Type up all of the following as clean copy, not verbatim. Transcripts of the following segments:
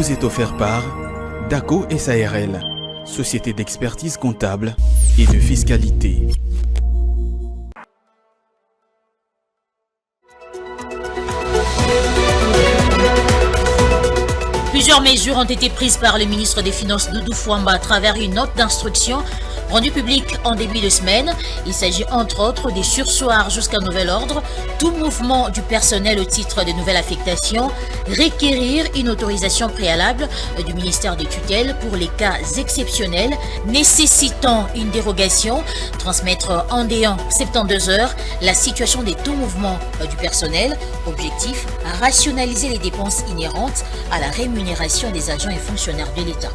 vous est offert par DACO SARL, société d'expertise comptable et de fiscalité. Plusieurs mesures ont été prises par le ministre des Finances Doudou Fouamba à travers une note d'instruction rendue publique en début de semaine. Il s'agit entre autres des sursoirs jusqu'à nouvel ordre, tout mouvement du personnel au titre de nouvelle affectation, requérir une autorisation préalable du ministère des tutelles pour les cas exceptionnels nécessitant une dérogation, transmettre en déant 72 heures la situation des tout mouvements du personnel. Objectif, rationaliser les dépenses inhérentes à la rémunération des agents et fonctionnaires de l'État.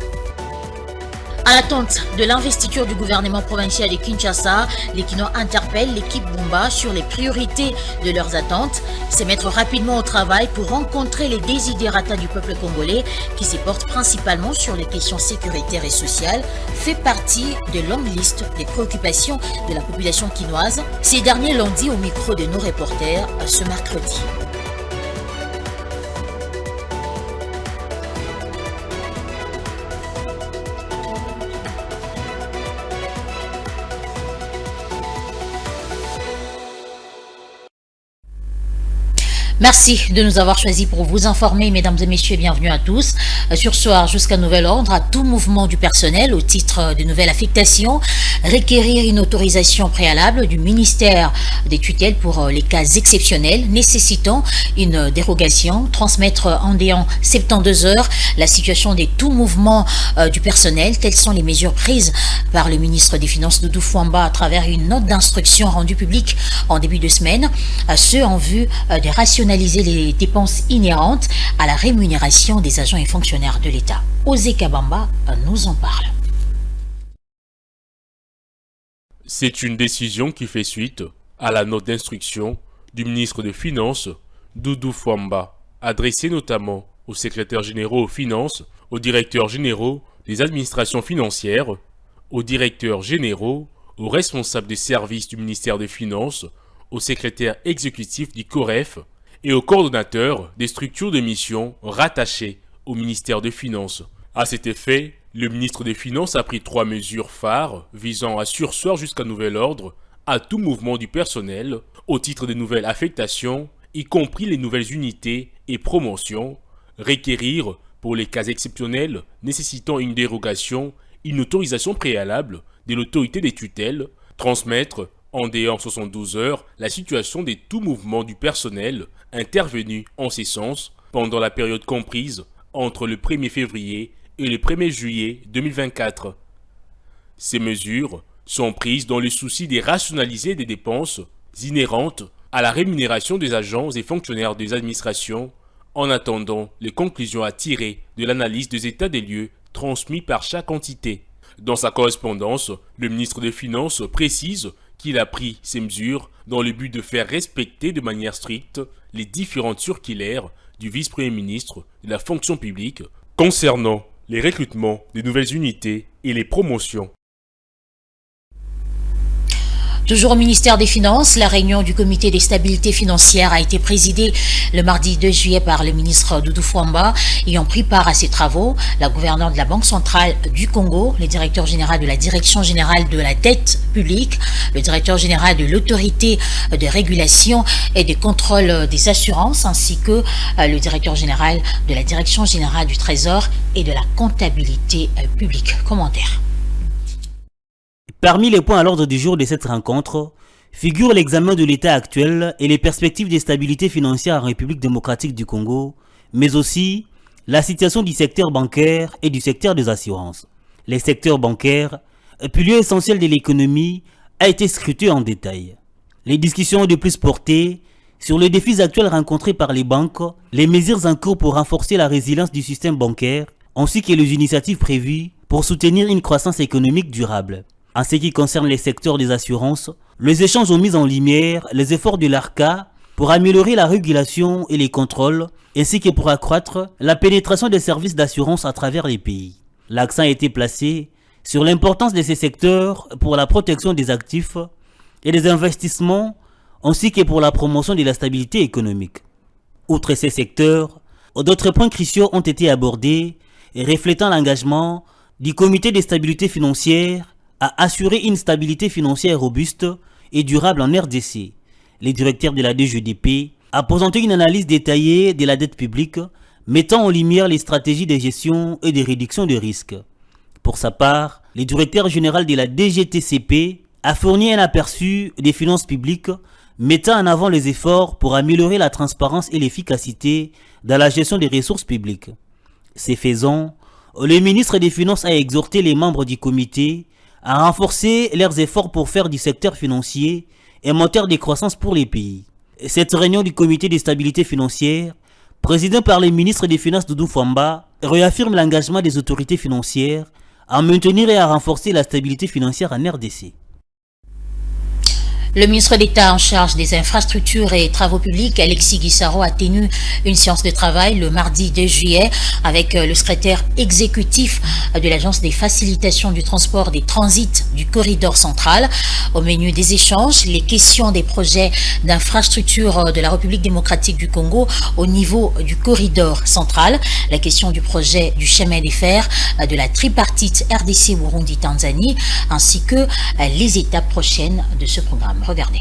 À l'attente de l'investiture du gouvernement provincial de Kinshasa, les Kinois interpellent l'équipe Bumba sur les priorités de leurs attentes, se mettre rapidement au travail pour rencontrer les desiderata du peuple congolais qui se portent principalement sur les questions sécuritaires et sociales, fait partie de longue liste des préoccupations de la population quinoise. Ces derniers l'ont dit au micro de nos reporters ce mercredi. Merci de nous avoir choisis pour vous informer, mesdames et messieurs, et bienvenue à tous. Sur soir, jusqu'à nouvel ordre, à tout mouvement du personnel au titre de nouvelle affectation, requérir une autorisation préalable du ministère des tutelles pour les cas exceptionnels nécessitant une dérogation, transmettre en déant 72 heures la situation des tout mouvements du personnel. Telles sont les mesures prises par le ministre des Finances Doudou Fouamba à travers une note d'instruction rendue publique en début de semaine, ce en vue de rationaliser les dépenses inhérentes à la rémunération des agents et fonctionnaires de l'État. Osé Kabamba nous en parle. C'est une décision qui fait suite à la note d'instruction du ministre des Finances, Doudou Fouamba, adressée notamment aux secrétaires généraux aux finances, aux directeurs généraux des administrations financières, aux directeurs généraux, aux responsables des services du ministère des Finances, aux secrétaires exécutifs du COREF et aux coordonnateurs des structures de mission rattachées au ministère des Finances. À cet effet, le ministre des Finances a pris 3 mesures phares visant à surseoir jusqu'à nouvel ordre à tout mouvement du personnel au titre des nouvelles affectations, y compris les nouvelles unités et promotions, requérir pour les cas exceptionnels nécessitant une dérogation, une autorisation préalable de l'autorité des tutelles, transmettre en déant 72 heures la situation des tout mouvements du personnel intervenus en ces sens pendant la période comprise entre le 1er février et le 1er juillet 2024. Ces mesures sont prises dans le souci de rationaliser des dépenses inhérentes à la rémunération des agents et fonctionnaires des administrations en attendant les conclusions à tirer de l'analyse des états des lieux transmis par chaque entité. Dans sa correspondance, le ministre des Finances précise qu'il a pris ces mesures dans le but de faire respecter de manière stricte les différentes circulaires du vice-premier ministre de la fonction publique concernant les recrutements des nouvelles unités et les promotions. Toujours au ministère des Finances, la réunion du comité des stabilités financières a été présidée le mardi 2 juillet par le ministre Doudou Fouamba. Ayant pris part à ces travaux, la gouverneure de la Banque centrale du Congo, le directeur général de la Direction générale de la dette publique, le directeur général de l'autorité de régulation et de contrôle des assurances, ainsi que le directeur général de la Direction générale du Trésor et de la comptabilité publique. Commentaire. Parmi les points à l'ordre du jour de cette rencontre figurent l'examen de l'état actuel et les perspectives de stabilité financière en République démocratique du Congo, mais aussi la situation du secteur bancaire et du secteur des assurances. Les secteurs bancaires, pilier essentiel de l'économie, a été scruté en détail. Les discussions ont de plus porté sur les défis actuels rencontrés par les banques, les mesures en cours pour renforcer la résilience du système bancaire, ainsi que les initiatives prévues pour soutenir une croissance économique durable. En ce qui concerne les secteurs des assurances, les échanges ont mis en lumière les efforts de l'ARCA pour améliorer la régulation et les contrôles, ainsi que pour accroître la pénétration des services d'assurance à travers les pays. L'accent a été placé sur l'importance de ces secteurs pour la protection des actifs et des investissements, ainsi que pour la promotion de la stabilité économique. Outre ces secteurs, D'autres points cruciaux ont été abordés, reflétant l'engagement du Comité de stabilité financière à assurer une stabilité financière robuste et durable en RDC. Le directeur de la DGDP a présenté une analyse détaillée de la dette publique, mettant en lumière les stratégies de gestion et de réduction de risques. Pour sa part, le directeur général de la DGTCP a fourni un aperçu des finances publiques, mettant en avant les efforts pour améliorer la transparence et l'efficacité dans la gestion des ressources publiques. Ce faisant, le ministre des Finances a exhorté les membres du comité à renforcer leurs efforts pour faire du secteur financier un moteur de croissance pour les pays. Cette réunion du comité de stabilité financière, présidée par le ministre des Finances Doudou Fwamba, réaffirme l'engagement des autorités financières à maintenir et à renforcer la stabilité financière en RDC. Le ministre d'État en charge des infrastructures et travaux publics, Alexis Guissaro, a tenu une séance de travail le mardi 2 juillet avec le secrétaire exécutif de l'Agence des facilitations du transport des transits du corridor central. Au menu des échanges, les questions des projets d'infrastructure de la République démocratique du Congo au niveau du corridor central, la question du projet du chemin de fer de la tripartite RDC-Burundi-Tanzanie, ainsi que les étapes prochaines de ce programme. Regardez.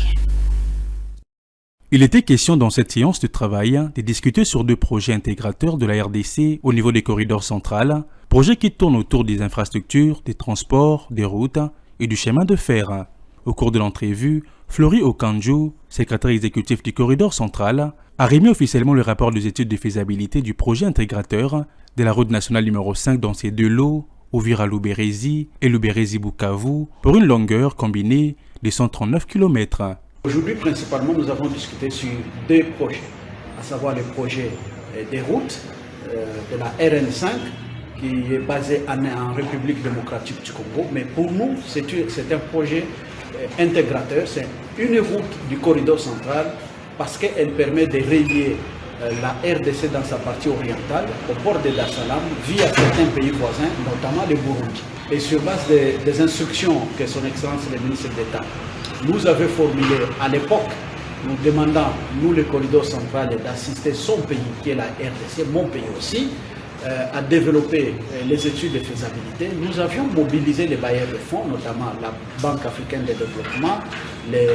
Il était question dans cette séance de travail de discuter sur 2 projets intégrateurs de la RDC au niveau des corridors centrales, projets qui tournent autour des infrastructures, des transports, des routes et du chemin de fer. Au cours de l'entrevue, Flori Okanjo, secrétaire exécutif du corridor central, a remis officiellement le rapport des études de faisabilité du projet intégrateur de la route nationale numéro 5 dans ses 2 lots, Uvira-Luberizi et Luberizi-Bukavu, pour une longueur combinée de 139 km. Aujourd'hui, principalement, nous avons discuté sur 2 projets, à savoir le projet des routes de la RN5, qui est basé en République démocratique du Congo. Mais pour nous, c'est un projet intégrateur, c'est une route du corridor central, parce qu'elle permet de relier la RDC dans sa partie orientale au port de Dar es Salaam via certains pays voisins, notamment le Burundi. Et sur base des instructions que son Excellence le ministre d'État nous avait formulées à l'époque, nous demandant, nous le corridor central, d'assister son pays, qui est la RDC, mon pays aussi, à développer les études de faisabilité. Nous avions mobilisé les bailleurs de fonds, notamment la Banque africaine de développement, les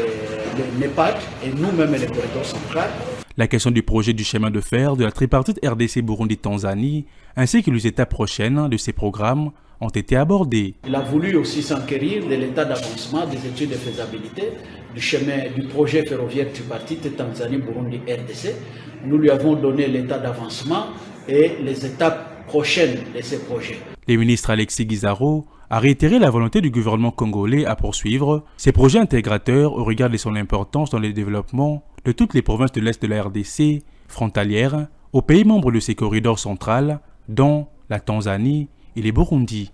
NEPAD et nous-mêmes le corridor central. La question du projet du chemin de fer de la tripartite RDC-Burundi-Tanzanie, ainsi que les étapes prochaines de ces programmes, ont été abordées. Il a voulu aussi s'enquérir de l'état d'avancement des études de faisabilité du projet ferroviaire tripartite Tanzanie-Burundi-RDC. Nous lui avons donné l'état d'avancement et les étapes prochaines de ces projets. Le ministre Alexis Guissaro a réitéré la volonté du gouvernement congolais à poursuivre ces projets intégrateurs au regard de son importance dans le développement de toutes les provinces de l'Est de la RDC, frontalières, aux pays membres de ces corridors centrales, dont la Tanzanie et les Burundi.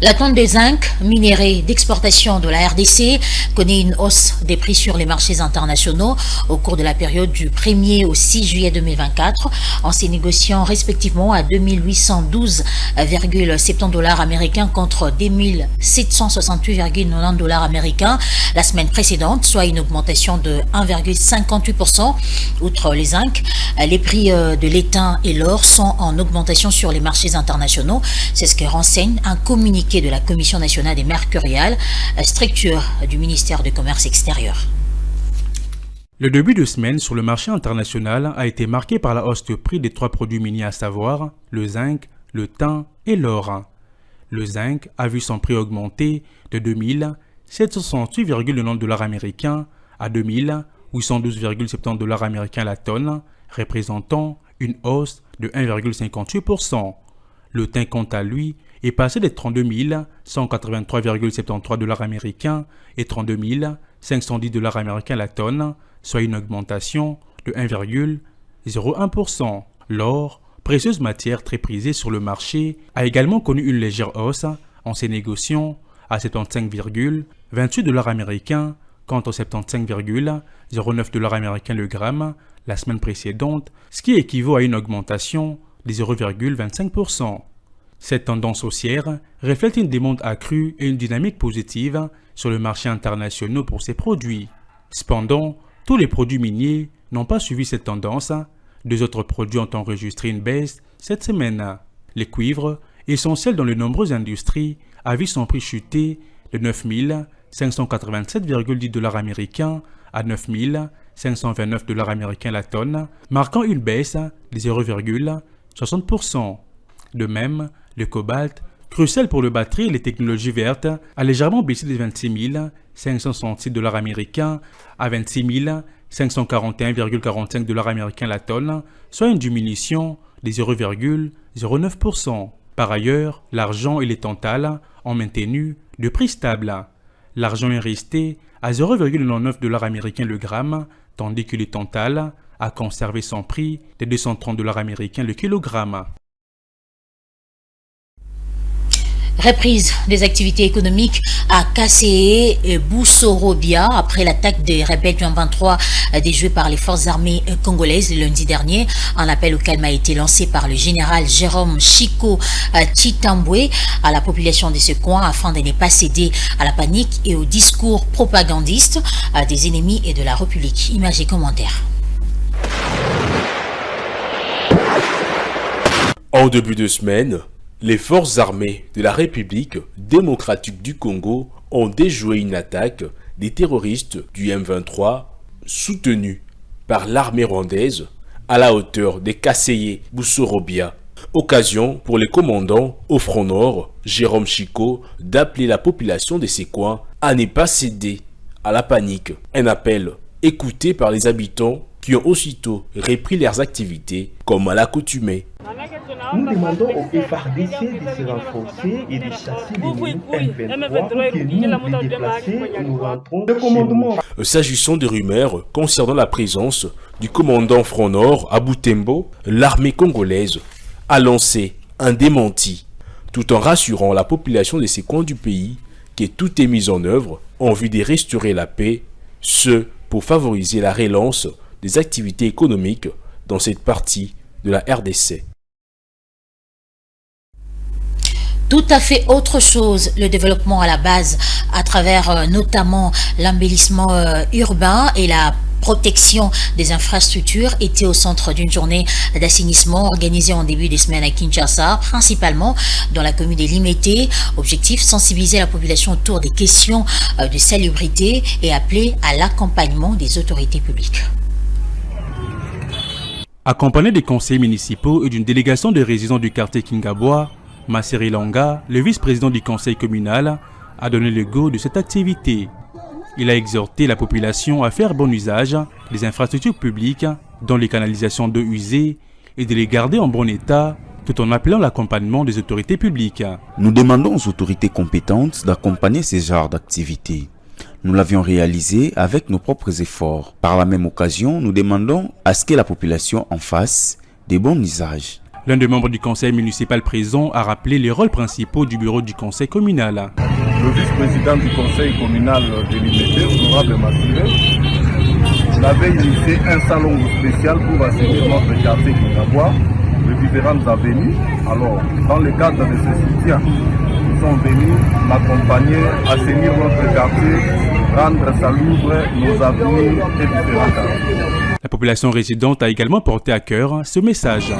La tonne de zinc minéré d'exportation de la RDC connaît une hausse des prix sur les marchés internationaux au cours de la période du 1er au 6 juillet 2024, en se négociant respectivement à 2812,70 $ américains contre 2768,90 $ américains la semaine précédente, soit une augmentation de 1,58%. Outre les zinc, les prix de l'étain et l'or sont en augmentation sur les marchés internationaux. C'est ce que renseigne un communiqué de la Commission nationale des mercuriales, structure du ministère du Commerce extérieur. Le début de semaine sur le marché international a été marqué par la hausse de prix des 3 produits miniers, à savoir le zinc, le tin et l'or. Le zinc a vu son prix augmenter de 2768,90 $ américains à 2812,70 $ américains la tonne, représentant une hausse de 1,58%. Le tin, quant à lui, est passé de 32 183,73 $ américains et 32 510 $ américains la tonne, soit une augmentation de 1,01%. L'or, précieuse matière très prisée sur le marché, a également connu une légère hausse en se négociant à 75,28 $ américains contre 75,09 $ américains le gramme la semaine précédente, ce qui équivaut à une augmentation de 0,25%. Cette tendance haussière reflète une demande accrue et une dynamique positive sur le marché international pour ces produits. Cependant, tous les produits miniers n'ont pas suivi cette tendance. Deux autres produits ont enregistré une baisse cette semaine. Le cuivre, essentiel dans de nombreuses industries, a vu son prix chuter de 9 587,10 $ américains à 9 529 $ américains la tonne, marquant une baisse de 0,60%. De même, le cobalt, crucial pour le batterie et les technologies vertes, a légèrement baissé de 26 566 $ américains à 26 541,45 $ américains la tonne, soit une diminution de 0,09%. Par ailleurs, l'argent et les tantales ont maintenu de prix stables. L'argent est resté à 0,99 $ américains le gramme, tandis que le tantale a conservé son prix de 230 $ américains le kilogramme. Reprise des activités économiques à Kasséé et Boussorobia après l'attaque des rebelles du M23 déjouée par les forces armées congolaises le lundi dernier. Un appel au calme a été lancé par le général Jérôme Chico Chitambwe à la population de ce coin afin de ne pas céder à la panique et aux discours propagandistes des ennemis et de la République. Images et commentaires. En début de semaine, les forces armées de la République démocratique du Congo ont déjoué une attaque des terroristes du M23 soutenus par l'armée rwandaise à la hauteur des Kasséé Boussorobia. Occasion pour les commandants au front nord, Jérôme Chico, d'appeler la population de ces coins à ne pas céder à la panique. Un appel écouté par les habitants qui ont aussitôt repris leurs activités comme à l'accoutumée. Nous demandons au FARDC de se renforcer et de chasser les M23 pour que nous nous déplacer et nous rentrons le commandement. S'agissant des rumeurs concernant la présence du commandant Front Nord à Butembo, l'armée congolaise a lancé un démenti, tout en rassurant la population de ces coins du pays que tout est mis en œuvre en vue de restaurer la paix, ce pour favoriser la relance des activités économiques dans cette partie de la RDC. Tout à fait autre chose, le développement à la base à travers notamment l'embellissement urbain et la protection des infrastructures était au centre d'une journée d'assainissement organisée en début de semaine à Kinshasa, principalement dans la commune de Limete. Objectif, sensibiliser la population autour des questions de salubrité et appeler à l'accompagnement des autorités publiques. Accompagné des conseillers municipaux et d'une délégation de résidents du quartier Kingabois, Massiri Langa, le vice-président du conseil communal, a donné le go de cette activité. Il a exhorté la population à faire bon usage des infrastructures publiques, dont les canalisations d'eau usée, et de les garder en bon état, tout en appelant l'accompagnement des autorités publiques. Nous demandons aux autorités compétentes d'accompagner ces genres d'activités. Nous l'avions réalisé avec nos propres efforts. Par la même occasion, nous demandons à ce que la population en fasse des bons usages. L'un des membres du conseil municipal présent a rappelé les rôles principaux du bureau du conseil communal. Le vice-président du conseil communal de Limete, honorable Massiré, avait initié un salon spécial pour assainir notre quartier Kingabois de différentes avenues. Alors, dans le cadre de ce soutien, nous sommes venus l'accompagner, assainir notre quartier, rendre salubre nos avenues et différents quartiers. La population résidente a également porté à cœur ce message.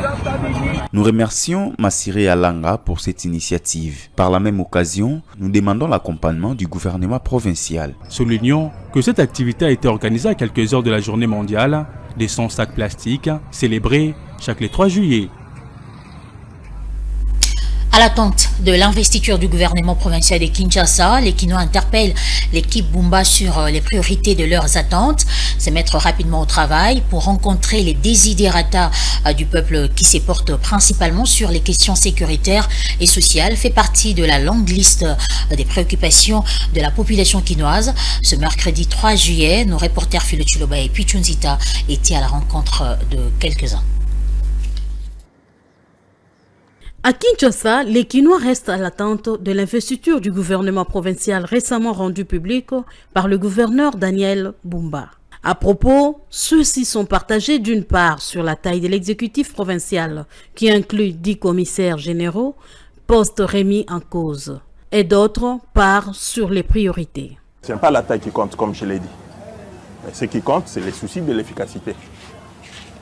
Nous remercions Massiré Alanga pour cette initiative. Par la même occasion, nous demandons l'accompagnement du gouvernement provincial. Soulignons que cette activité a été organisée à quelques heures de la journée mondiale des sans sacs plastiques, célébrée chaque le 3 juillet. À l'attente de l'investiture du gouvernement provincial de Kinshasa, les Kinois interpellent l'équipe Bumba sur les priorités de leurs attentes, se mettre rapidement au travail pour rencontrer les desiderata du peuple qui se porte principalement sur les questions sécuritaires et sociales, fait partie de la longue liste des préoccupations de la population quinoise. Ce mercredi 3 juillet, nos reporters Philo Chiloba et Pichunzita étaient à la rencontre de quelques-uns. À Kinshasa, les Kinois restent à l'attente de l'investiture du gouvernement provincial récemment rendu public par le gouverneur Daniel Bumba. À propos, ceux-ci sont partagés d'une part sur la taille de l'exécutif provincial, qui inclut 10 commissaires généraux, postes remis en cause, et d'autre part sur les priorités. Ce n'est pas la taille qui compte, comme je l'ai dit. Mais ce qui compte, c'est les soucis de l'efficacité.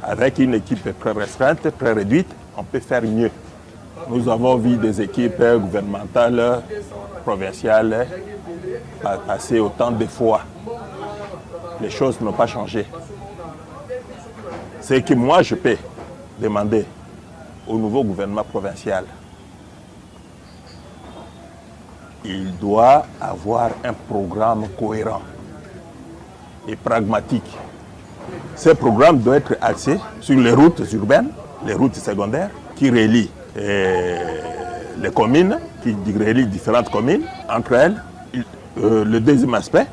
Avec une équipe très restreinte, très réduite, on peut faire mieux. Nous avons vu des équipes gouvernementales, provinciales, passer autant de fois. Les choses n'ont pas changé. C'est que moi, je peux demander au nouveau gouvernement provincial, il doit avoir un programme cohérent et pragmatique. Ce programme doit être axé sur les routes urbaines, les routes secondaires qui relient les communes, qui relient différentes communes entre elles. Le deuxième aspect,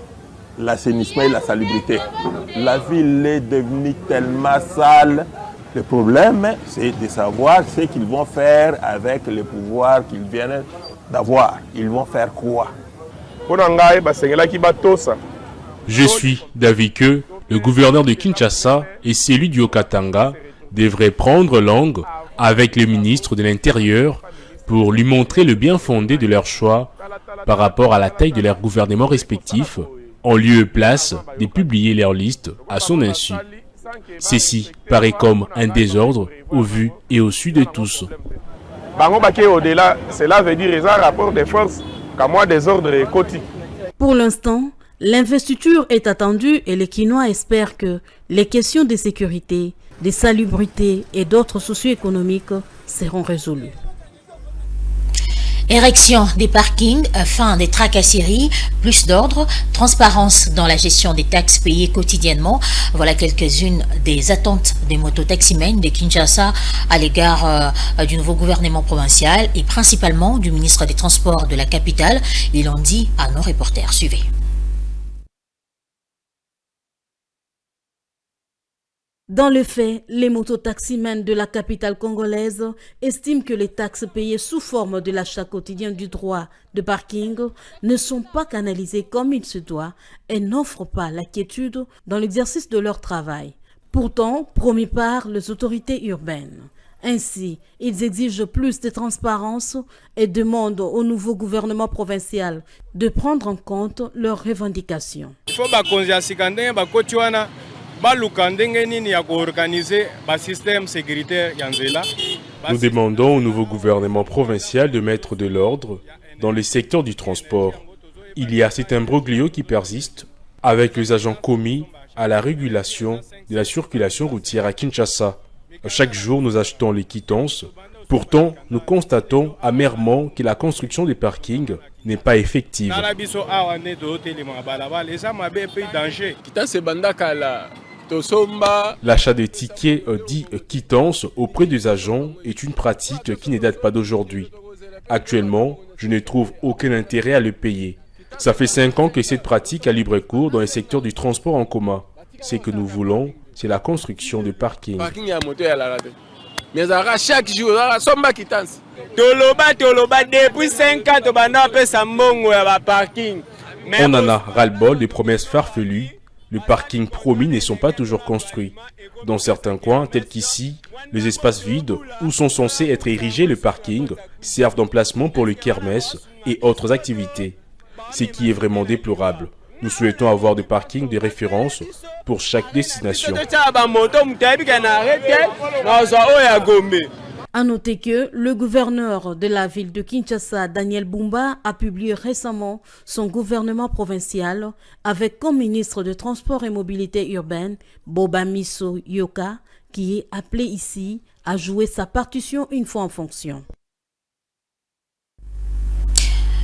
l'assainissement et la salubrité. La ville est devenue tellement sale. Le problème, c'est de savoir ce qu'ils vont faire avec les pouvoirs qu'ils viennent d'avoir. Ils vont faire quoi? Je suis d'avis que le gouverneur de Kinshasa et celui du Haut-Katanga devraient prendre langue avec le ministre de l'Intérieur pour lui montrer le bien fondé de leur choix par rapport à la taille de leurs gouvernements respectifs, en lieu et place de publier leur liste à son insu. Ceci paraît comme un désordre au vu et au su de tous. Cela veut dire un rapport de force qu'à moi désordre et côté. Pour l'instant, l'investiture est attendue et les Kinois espèrent que les questions de sécurité, de salubrité et d'autres socio-économiques seront résolues. Érection des parkings, fin des tracasseries, plus d'ordre, transparence dans la gestion des taxes payées quotidiennement. Voilà quelques-unes des attentes des mototaximens de Kinshasa à l'égard du nouveau gouvernement provincial et principalement du ministre des Transports de la capitale. Ils l'ont dit à nos reporters. Suivez. Dans le fait, les mototaximens de la capitale congolaise estiment que les taxes payées sous forme de l'achat quotidien du droit de parking ne sont pas canalisées comme il se doit et n'offrent pas la quiétude dans l'exercice de leur travail, pourtant promis par les autorités urbaines. Ainsi, ils exigent plus de transparence et demandent au nouveau gouvernement provincial de prendre en compte leurs revendications. Il faut Nous demandons au nouveau gouvernement provincial de mettre de l'ordre dans les secteurs du transport. Il y a cet imbroglio qui persiste avec les agents commis à la régulation de la circulation routière à Kinshasa. Chaque jour, nous achetons les quittances. Pourtant, nous constatons amèrement que la construction des parkings n'est pas effective. L'achat des tickets dits quittances auprès des agents est une pratique qui ne date pas d'aujourd'hui. Actuellement, je ne trouve aucun intérêt à le payer. Ça fait 5 ans que cette pratique a libre cours dans les secteurs du transport en commun. Ce que nous voulons, c'est la construction de parkings. Chaque jour, depuis 5 ans, on en a ras-le-bol des promesses farfelues. Les parkings promis ne sont pas toujours construits. Dans certains coins, tels qu'ici, les espaces vides où sont censés être érigés les parkings servent d'emplacement pour les kermesses et autres activités. Ce qui est vraiment déplorable. Nous souhaitons avoir des parkings de référence pour chaque destination. À noter que le gouverneur de la ville de Kinshasa, Daniel Bumba, a publié récemment son gouvernement provincial avec comme ministre de Transport et Mobilité urbaine Bobamiso Yoka, qui est appelé ici à jouer sa partition une fois en fonction.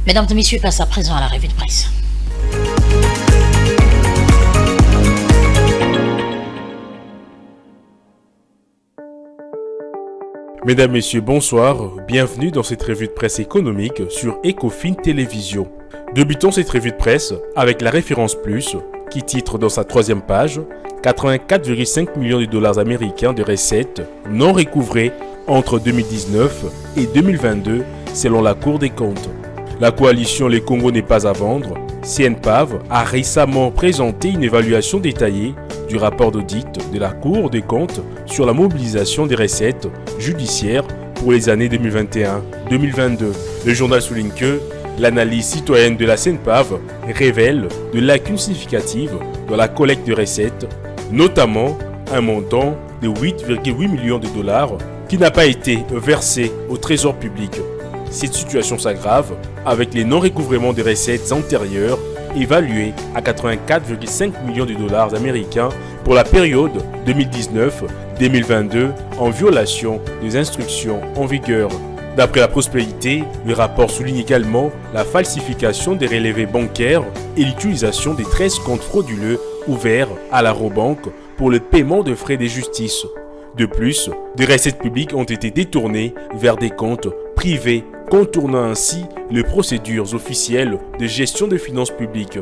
Mesdames et messieurs, passe à présent à la revue de presse. Mesdames, Messieurs, bonsoir. Bienvenue dans cette revue de presse économique sur Ecofin Télévision. Débutons cette revue de presse avec la référence plus qui titre dans sa 3e page 84,5 millions de dollars américains de recettes non recouvrées entre 2019 et 2022 selon la Cour des comptes. La coalition Les Congo n'est pas à vendre, CNPAV, a récemment présenté une évaluation détaillée du rapport d'audit de la Cour des comptes sur la mobilisation des recettes judiciaires pour les années 2021-2022. Le journal souligne que l'analyse citoyenne de la CNPAV révèle de lacunes significatives dans la collecte de recettes, notamment un montant de 8,8 millions de dollars qui n'a pas été versé au trésor public. Cette situation s'aggrave avec les non-recouvrements des recettes antérieures évaluées à 84,5 millions de dollars américains pour la période 2019-2022 en violation des instructions en vigueur. D'après la Prospérité, le rapport souligne également la falsification des relevés bancaires et l'utilisation des 13 comptes frauduleux ouverts à la Robank pour le paiement de frais de justice. De plus, des recettes publiques ont été détournées vers des comptes privés, contournant ainsi les procédures officielles de gestion des finances publiques.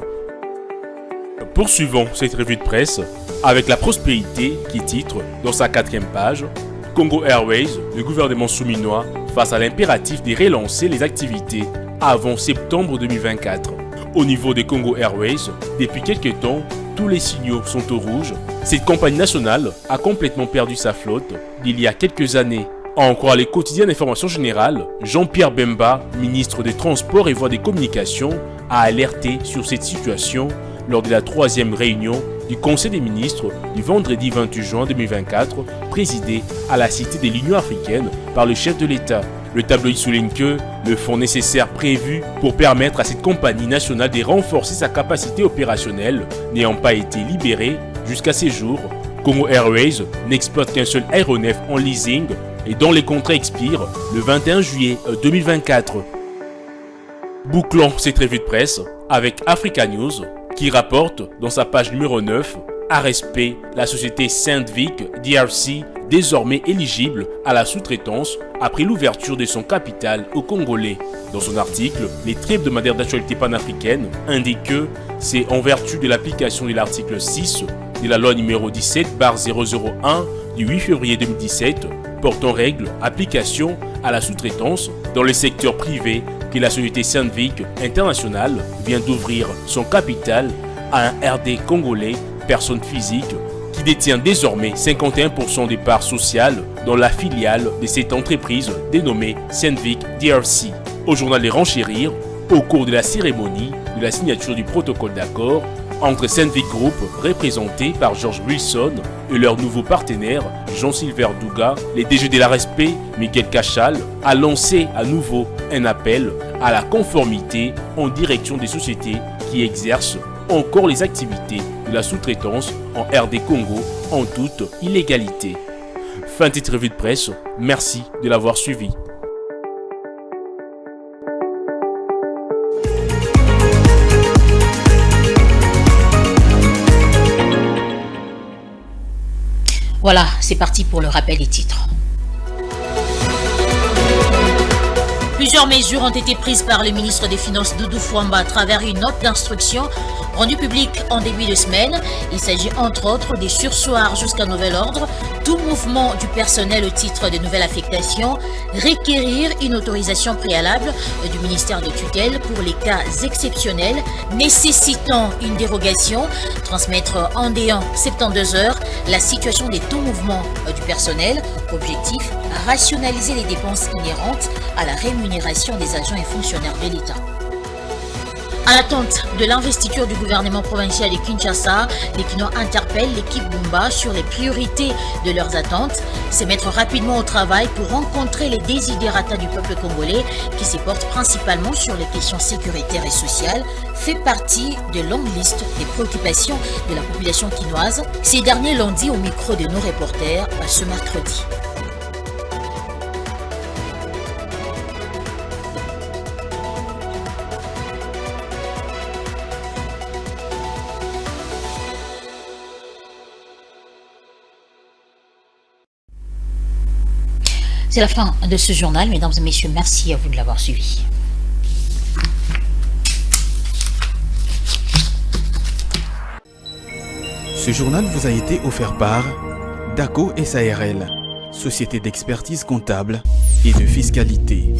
Poursuivons cette revue de presse avec la Prospérité qui titre dans sa 4e page « Congo Airways, le gouvernement souminois face à l'impératif de relancer les activités avant septembre 2024 ». Au niveau de Congo Airways, depuis quelques temps, tous les signaux sont au rouge. Cette compagnie nationale a complètement perdu sa flotte d'il y a quelques années. En croire les quotidiens d'information générale, Jean-Pierre Bemba, ministre des Transports et Voies des Communications, a alerté sur cette situation lors de la 3e réunion du Conseil des ministres du vendredi 28 juin 2024, présidée à la Cité de l'Union africaine par le chef de l'État. Le tabloïd souligne que le fonds nécessaire prévu pour permettre à cette compagnie nationale de renforcer sa capacité opérationnelle n'ayant pas été libéré jusqu'à ces jours, Congo Airways n'exploite qu'un seul aéronef en leasing et dont les contrats expirent le 21 juillet 2024. Bouclons cette revue de presse avec Africa News qui rapporte dans sa page numéro 9 RSP, la société Sandvik DRC désormais éligible à la sous-traitance après l'ouverture de son capital aux Congolais. Dans son article, les hebdomadaires d'actualité panafricaine indiquent que c'est en vertu de l'application de l'article 6 de la loi numéro 17/001 du 8 février 2017 portant règles application à la sous-traitance dans le secteur privé que la société Sandvik International vient d'ouvrir son capital à un RD congolais, personne physique, qui détient désormais 51% des parts sociales dans la filiale de cette entreprise dénommée Sandvik DRC. Au journal Les Renchérir, au cours de la cérémonie de la signature du protocole d'accord entre Sandvik Group, représenté par George Wilson, et leur nouveau partenaire, Jean-Sylvain Douga, les DG de l'ARSP, Miguel Cachal, a lancé à nouveau un appel à la conformité en direction des sociétés qui exercent encore les activités de la sous-traitance en RD Congo en toute illégalité. Fin de cette revue de presse, merci de l'avoir suivi. Voilà, c'est parti pour le rappel des titres. Plusieurs mesures ont été prises par le ministre des Finances Doudou Fwamba à travers une note d'instruction rendue publique en début de semaine. Il s'agit entre autres des sursoirs jusqu'à nouvel ordre, tout mouvement du personnel au titre de nouvelle affectation, requérir une autorisation préalable du ministère de tutelle pour les cas exceptionnels nécessitant une dérogation, transmettre en déant 72 heures la situation des tout mouvements du personnel. Objectif, rationaliser les dépenses inhérentes à la rémunération des agents et fonctionnaires de l'État. À l'attente de l'investiture du gouvernement provincial de Kinshasa, les Kinois interpellent l'équipe Bumba sur les priorités de leurs attentes, se mettre rapidement au travail pour rencontrer les desiderata du peuple congolais qui se portent principalement sur les questions sécuritaires et sociales, fait partie de longue liste des préoccupations de la population quinoise. Ces derniers l'ont dit au micro de nos reporters ce mercredi. C'est la fin de ce journal, mesdames et messieurs. Merci à vous de l'avoir suivi. Ce journal vous a été offert par DACO SARL, société d'expertise comptable et de fiscalité.